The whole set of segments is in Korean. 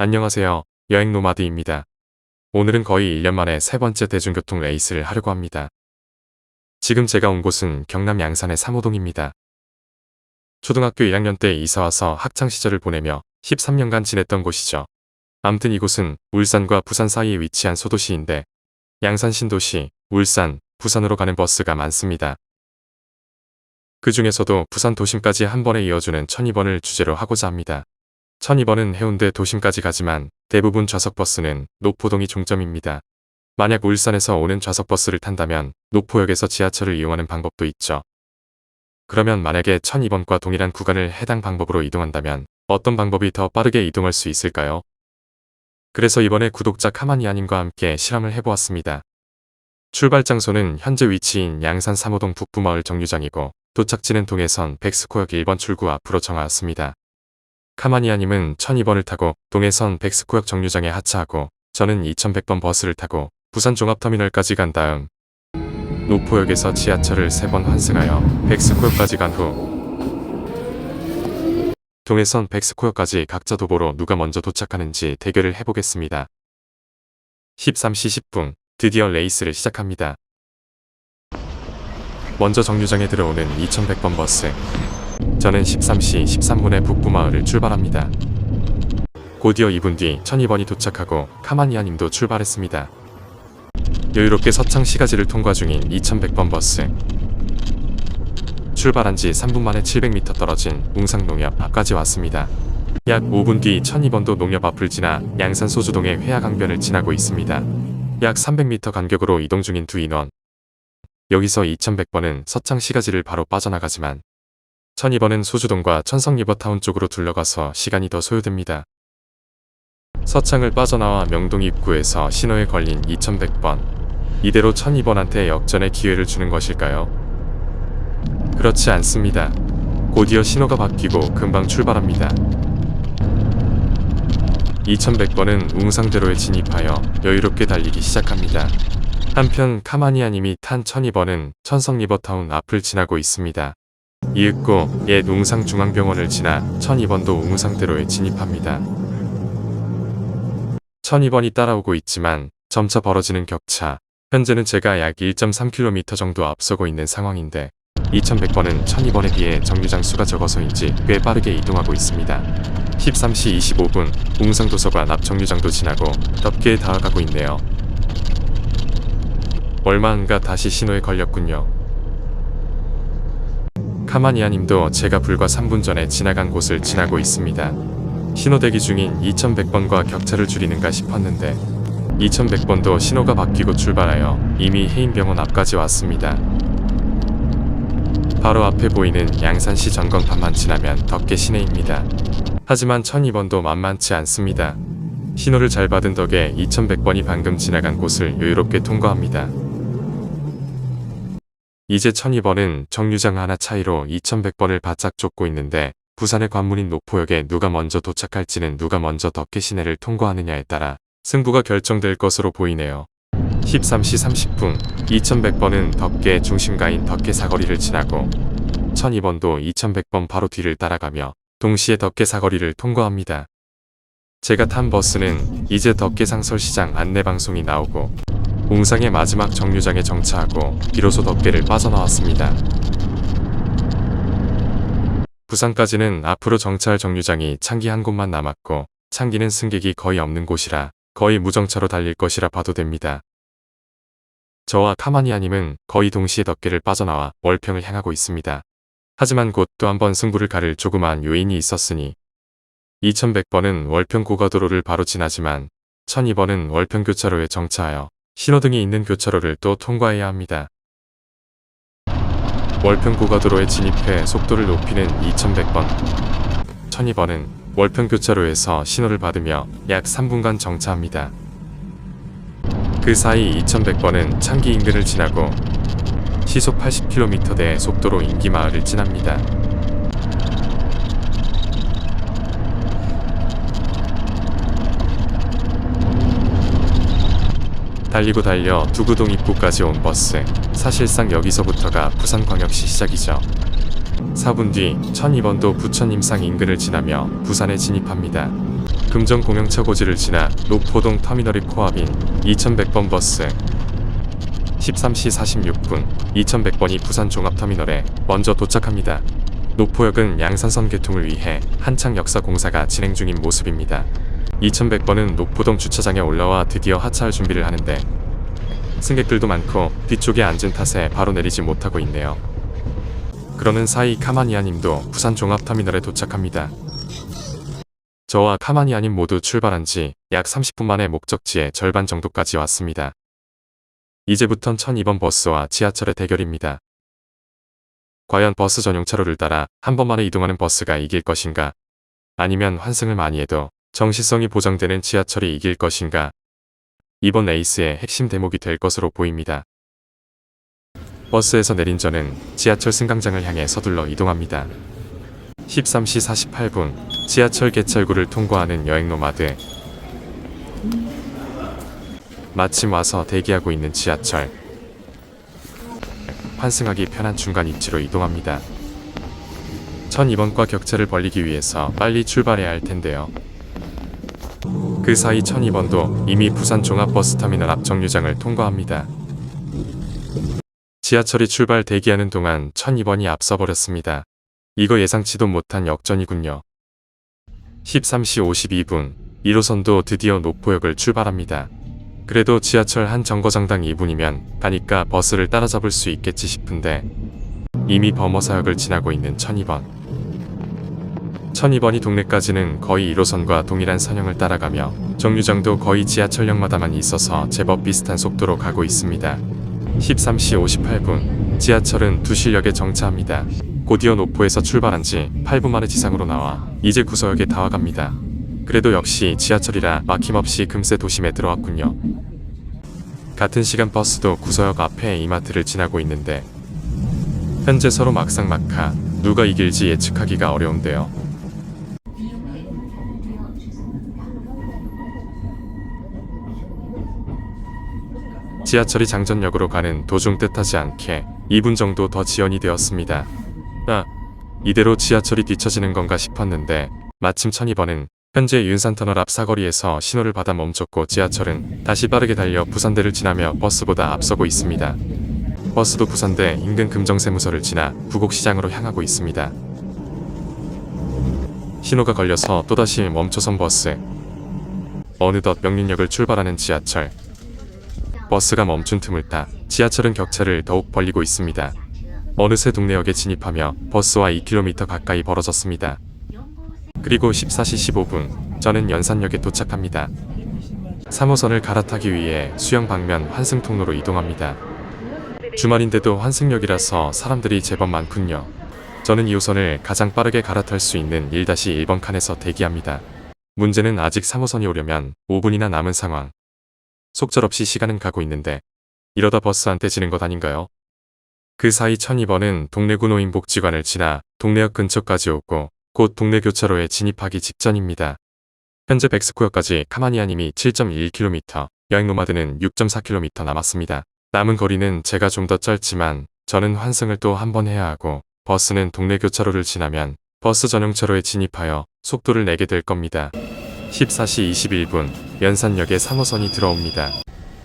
안녕하세요. 여행 노마드입니다. 오늘은 거의 1년 만에 세 번째 대중교통 레이스를 하려고 합니다. 지금 제가 온 곳은 경남 양산의 삼호동입니다. 초등학교 1학년 때 이사와서 학창시절을 보내며 13년간 지냈던 곳이죠. 암튼 이곳은 울산과 부산 사이에 위치한 소도시인데 양산 신도시, 울산, 부산으로 가는 버스가 많습니다. 그 중에서도 부산 도심까지 한 번에 이어주는 1002번을 주제로 하고자 합니다. 1002번은 해운대 도심까지 가지만 대부분 좌석버스는 노포동이 종점입니다. 만약 울산에서 오는 좌석버스를 탄다면 노포역에서 지하철을 이용하는 방법도 있죠. 그러면 만약에 1002번과 동일한 구간을 해당 방법으로 이동한다면 어떤 방법이 더 빠르게 이동할 수 있을까요? 그래서 이번에 구독자 카마니아님과 함께 실험을 해보았습니다. 출발 장소는 현재 위치인 양산 삼호동 북부마을 정류장이고 도착지는 동해선 백스코역 1번 출구 앞으로 정하였습니다. 카마니아님은 1002번을 타고 동해선 백스코역 정류장에 하차하고 저는 2100번 버스를 타고 부산 종합터미널까지 간 다음 노포역에서 지하철을 3번 환승하여 백스코역까지 간 후 동해선 백스코역까지 각자 도보로 누가 먼저 도착하는지 대결을 해보겠습니다. 13시 10분 드디어 레이스를 시작합니다. 먼저 정류장에 들어오는 2100번 버스. 저는 13시 13분에 북부마을을 출발합니다. 곧이어 2분 뒤 1002번이 도착하고 카마니아님도 출발했습니다. 여유롭게 서창시가지를 통과 중인 2100번 버스. 출발한 지 3분 만에 700m 떨어진 웅상농협 앞까지 왔습니다. 약 5분 뒤 1002번도 농협 앞을 지나 양산 소주동의 회화강변을 지나고 있습니다. 약 300m 간격으로 이동 중인 두 인원. 여기서 2100번은 서창시가지를 바로 빠져나가지만 1002번은 소주동과 천성리버타운 쪽으로 둘러가서 시간이 더 소요됩니다. 서창을 빠져나와 명동 입구에서 신호에 걸린 2100번. 이대로 1002번한테 역전의 기회를 주는 것일까요? 그렇지 않습니다. 곧이어 신호가 바뀌고 금방 출발합니다. 2100번은 웅상대로에 진입하여 여유롭게 달리기 시작합니다. 한편 카마니아님이 탄 1002번은 천성리버타운 앞을 지나고 있습니다. 이윽고 옛 웅상중앙병원을 지나 1002번도 웅상대로에 진입합니다. 1002번이 따라오고 있지만 점차 벌어지는 격차. 현재는 제가 약 1.3km 정도 앞서고 있는 상황인데 2100번은 1002번에 비해 정류장 수가 적어서인지 꽤 빠르게 이동하고 있습니다. 13시 25분 웅상도서관 앞 정류장도 지나고 덮개에 다가가고 있네요. 얼마 안가 다시 신호에 걸렸군요. 카마니아님도 제가 불과 3분 전에 지나간 곳을 지나고 있습니다. 신호대기 중인 2100번과 격차를 줄이는가 싶었는데 2100번도 신호가 바뀌고 출발하여 이미 해인병원 앞까지 왔습니다. 바로 앞에 보이는 양산시 전광판만 지나면 덮개 시내입니다. 하지만 1002번도 만만치 않습니다. 신호를 잘 받은 덕에 2100번이 방금 지나간 곳을 여유롭게 통과합니다. 이제 1002번은 정류장 하나 차이로 2100번을 바짝 쫓고 있는데 부산의 관문인 노포역에 누가 먼저 도착할지는 누가 먼저 덮개 시내를 통과하느냐에 따라 승부가 결정될 것으로 보이네요. 13시 30분 2100번은 덮개 중심가인 덮개 사거리를 지나고 1002번도 2100번 바로 뒤를 따라가며 동시에 덮개 사거리를 통과합니다. 제가 탄 버스는 이제 덮개상설시장 안내방송이 나오고 웅상의 마지막 정류장에 정차하고 비로소 덮개를 빠져나왔습니다. 부산까지는 앞으로 정차할 정류장이 창기 한 곳만 남았고 창기는 승객이 거의 없는 곳이라 거의 무정차로 달릴 것이라 봐도 됩니다. 저와 카마니아님은 거의 동시에 덮개를 빠져나와 월평을 향하고 있습니다. 하지만 곧 또 한 번 승부를 가를 조그마한 요인이 있었으니 2100번은 월평 고가도로를 바로 지나지만 1002번은 월평 교차로에 정차하여 신호등이 있는 교차로를 또 통과해야 합니다. 월평 고가도로에 진입해 속도를 높이는 2100번. 1002번은 월평 교차로에서 신호를 받으며 약 3분간 정차합니다. 그 사이 2100번은 창기 인근을 지나고 시속 80km대의 속도로 인기마을을 지납니다. 달리고 달려 두구동 입구까지 온 버스. 사실상 여기서부터가 부산광역시 시작이죠. 4분 뒤 1002번도 부천 임상 인근을 지나며 부산에 진입합니다. 금정 공영차 고지를 지나 노포동 터미널이 코앞인 2100번 버스. 13시 46분 2100번이 부산 종합터미널에 먼저 도착합니다. 노포역은 양산선 개통을 위해 한창 역사 공사가 진행 중인 모습입니다. 2100번은 노포동 주차장에 올라와 드디어 하차할 준비를 하는데 승객들도 많고 뒤쪽에 앉은 탓에 바로 내리지 못하고 있네요. 그러는 사이 카마니아님도 부산 종합터미널에 도착합니다. 저와 카마니아님 모두 출발한 지 약 30분 만에 목적지의 절반 정도까지 왔습니다. 이제부턴 1002번 버스와 지하철의 대결입니다. 과연 버스 전용 차로를 따라 한 번만에 이동하는 버스가 이길 것인가? 아니면 환승을 많이 해도 정시성이 보장되는 지하철이 이길 것인가? 이번 레이스의 핵심 대목이 될 것으로 보입니다. 버스에서 내린 저는 지하철 승강장을 향해 서둘러 이동합니다. 13시 48분 지하철 개찰구를 통과하는 여행 노마드. 마침 와서 대기하고 있는 지하철. 환승하기 편한 중간 입지로 이동합니다. 1002번과 격차를 벌리기 위해서 빨리 출발해야 할 텐데요. 그 사이 1002번도 이미 부산 종합버스터미널 앞 정류장을 통과합니다. 지하철이 출발 대기하는 동안 1002번이 앞서버렸습니다. 이거 예상치도 못한 역전이군요. 13시 52분 1호선도 드디어 노포역을 출발합니다. 그래도 지하철 한 정거장당 2분이면 가니까 버스를 따라잡을 수 있겠지 싶은데 이미 범어사역을 지나고 있는 1002번. 1002번이 동네까지는 거의 1호선과 동일한 선형을 따라가며 정류장도 거의 지하철역마다만 있어서 제법 비슷한 속도로 가고 있습니다. 13시 58분 지하철은 두실역에 정차합니다. 곧이어 노포에서 출발한 지 8분 만에 지상으로 나와 이제 구서역에 다 와갑니다. 그래도 역시 지하철이라 막힘없이 금세 도심에 들어왔군요. 같은 시간 버스도 구서역 앞에 이마트를 지나고 있는데 현재 서로 막상막하, 누가 이길지 예측하기가 어려운데요. 지하철이 장전역으로 가는 도중 뜻하지 않게 2분 정도 더 지연이 되었습니다. 이대로 지하철이 뒤처지는 건가 싶었는데 마침 1002번은 현재 윤산터널 앞 사거리에서 신호를 받아 멈췄고 지하철은 다시 빠르게 달려 부산대를 지나며 버스보다 앞서고 있습니다. 버스도 부산대 인근 금정세무서를 지나 부곡시장으로 향하고 있습니다. 신호가 걸려서 또다시 멈춰선 버스. 어느덧 명륜역을 출발하는 지하철. 버스가 멈춘 틈을 타 지하철은 격차를 더욱 벌리고 있습니다. 어느새 동네역에 진입하며 버스와 2km 가까이 벌어졌습니다. 그리고 14시 15분 저는 연산역에 도착합니다. 3호선을 갈아타기 위해 수영 방면 환승 통로로 이동합니다. 주말인데도 환승역이라서 사람들이 제법 많군요. 저는 2호선을 가장 빠르게 갈아탈 수 있는 1-1번 칸에서 대기합니다. 문제는 아직 3호선이 오려면 5분이나 남은 상황. 속절없이 시간은 가고 있는데 이러다 버스한테 지는 것 아닌가요? 그 사이 1002번은 동래구 노인복지관을 지나 동래역 근처까지 오고 곧 동래 교차로에 진입하기 직전입니다. 현재 백스코어까지 카마니아님이 7.1km, 여행 노마드는 6.4km 남았습니다. 남은 거리는 제가 좀 더 짧지만 저는 환승을 또 한 번 해야 하고 버스는 동래 교차로를 지나면 버스 전용차로에 진입하여 속도를 내게 될 겁니다. 14시 21분 연산역에 3호선이 들어옵니다.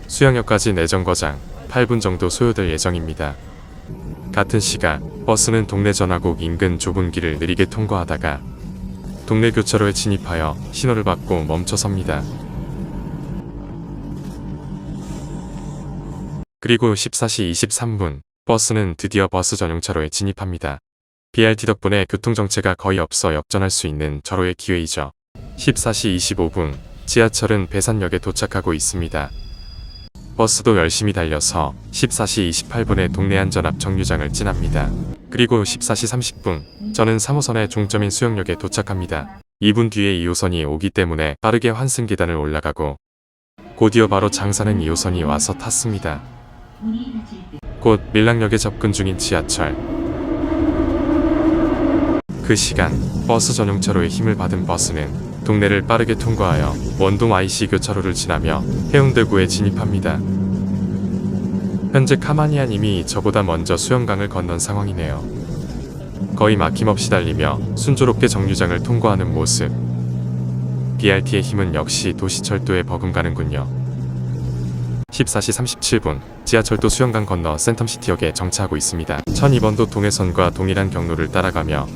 수영역까지 내정거장 8분 정도 소요될 예정입니다. 같은 시각 버스는 동래 전화국 인근 좁은 길을 느리게 통과하다가 동래 교차로에 진입하여 신호를 받고 멈춰섭니다. 그리고 14시 23분 버스는 드디어 버스 전용차로에 진입합니다. BRT 덕분에 교통정체가 거의 없어 역전할 수 있는 절호의 기회이죠. 14시 25분 지하철은 배산역에 도착하고 있습니다. 버스도 열심히 달려서 14시 28분에 동래안전 앞 정류장을 지납니다. 그리고 14시 30분 저는 3호선의 종점인 수영역에 도착합니다. 2분 뒤에 2호선이 오기 때문에 빠르게 환승 계단을 올라가고 곧이어 바로 장사는 2호선이 와서 탔습니다. 곧 밀락역에 접근 중인 지하철. 그 시간 버스 전용차로에 힘을 받은 버스는 동네를 빠르게 통과하여 원동 IC 교차로를 지나며 해운대구에 진입합니다. 현재 카마니아님이 저보다 먼저 수영강을 건넌 상황이네요. 거의 막힘없이 달리며 순조롭게 정류장을 통과하는 모습. BRT의 힘은 역시 도시철도에 버금가는군요. 14시 37분 지하철도 수영강 건너 센텀시티역에 정차하고 있습니다. 1002번도 동해선과 동일한 경로를 따라가며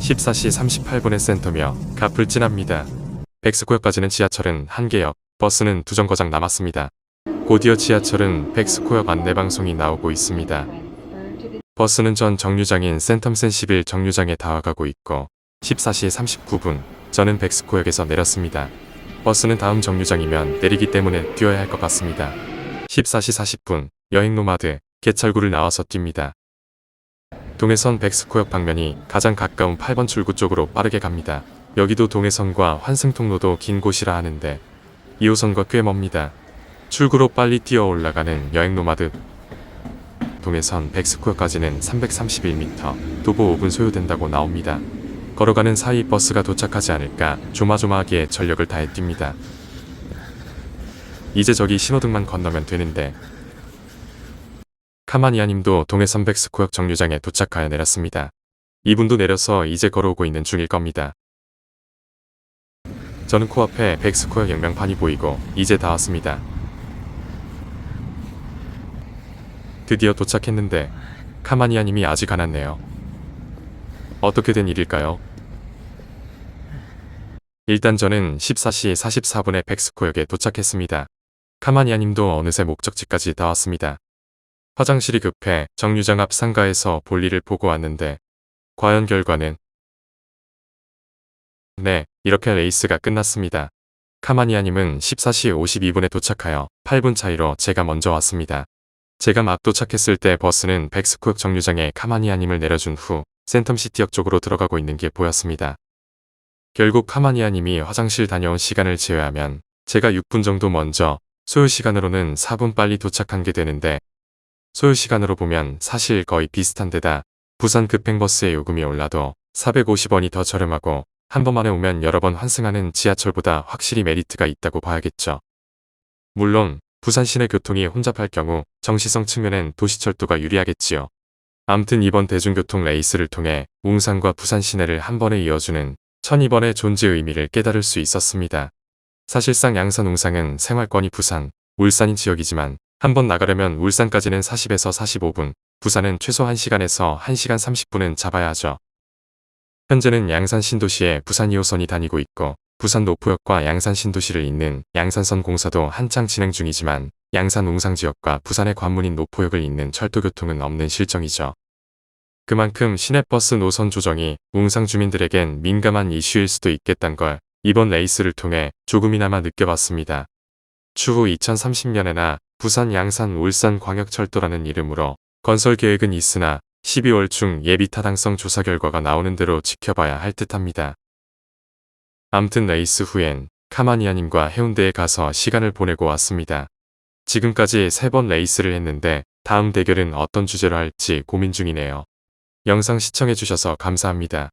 14시 38분에 센터며 갑을 지납니다. 백스코역까지는 지하철은 1개역, 버스는 2정거장 남았습니다. 곧이어 지하철은 백스코역 안내방송이 나오고 있습니다. 버스는 전 정류장인 센텀센 11 정류장에 다가가고 있고 14시 39분 저는 백스코역에서 내렸습니다. 버스는 다음 정류장이면 내리기 때문에 뛰어야 할 것 같습니다. 14시 40분 여행 노마드 개찰구를 나와서 뜁니다. 동해선 백스코역 방면이 가장 가까운 8번 출구 쪽으로 빠르게 갑니다. 여기도 동해선과 환승통로도 긴 곳이라 하는데 2호선과 꽤 멉니다. 출구로 빨리 뛰어 올라가는 여행 노마드. 동해선 백스코역까지는 331m, 도보 5분 소요된다고 나옵니다. 걸어가는 사이 버스가 도착하지 않을까 조마조마하게 전력을 다해 뜁니다. 이제 저기 신호등만 건너면 되는데. 카마니아님도 동해선 백스코역 정류장에 도착하여 내렸습니다. 이분도 내려서 이제 걸어오고 있는 중일 겁니다. 저는 코앞에 백스코역 영명판이 보이고 이제 다 왔습니다. 드디어 도착했는데 카마니아님이 아직 안 왔네요. 어떻게 된 일일까요? 일단 저는 14시 44분에 백스코역에 도착했습니다. 카마니아님도 어느새 목적지까지 다 왔습니다. 화장실이 급해 정류장 앞 상가에서 볼일을 보고 왔는데 과연 결과는? 네, 이렇게 레이스가 끝났습니다. 카마니아님은 14시 52분에 도착하여 8분 차이로 제가 먼저 왔습니다. 제가 막 도착했을 때 버스는 백스코역 정류장에 카마니아님을 내려준 후 센텀시티역 쪽으로 들어가고 있는 게 보였습니다. 결국 카마니아님이 화장실 다녀온 시간을 제외하면 제가 6분 정도 먼저 소요시간으로는 4분 빨리 도착한 게 되는데 소요시간으로 보면 사실 거의 비슷한 데다 부산 급행버스의 요금이 올라도 450원이 더 저렴하고 한 번만에 오면 여러 번 환승하는 지하철보다 확실히 메리트가 있다고 봐야겠죠. 물론 부산 시내 교통이 혼잡할 경우 정시성 측면엔 도시철도가 유리하겠지요. 암튼 이번 대중교통 레이스를 통해 웅산과 부산 시내를 한 번에 이어주는 1002번의 존재 의미를 깨달을 수 있었습니다. 사실상 양산 웅산은 생활권이 부산, 울산인 지역이지만 한 번 나가려면 울산까지는 40에서 45분, 부산은 최소 1시간에서 1시간 30분은 잡아야 하죠. 현재는 양산 신도시에 부산 2호선이 다니고 있고 부산 노포역과 양산 신도시를 잇는 양산선 공사도 한창 진행 중이지만 양산 웅산 지역과 부산의 관문인 노포역을 잇는 철도교통은 없는 실정이죠. 그만큼 시내버스 노선 조정이 웅산 주민들에겐 민감한 이슈일 수도 있겠단 걸 이번 레이스를 통해 조금이나마 느껴봤습니다. 추후 2030년에나 부산 양산 울산 광역철도라는 이름으로 건설 계획은 있으나 12월 중 예비 타당성 조사 결과가 나오는 대로 지켜봐야 할 듯합니다. 암튼 레이스 후엔 카마니아님과 해운대에 가서 시간을 보내고 왔습니다. 지금까지 3번 레이스를 했는데 다음 대결은 어떤 주제로 할지 고민 중이네요. 영상 시청해주셔서 감사합니다.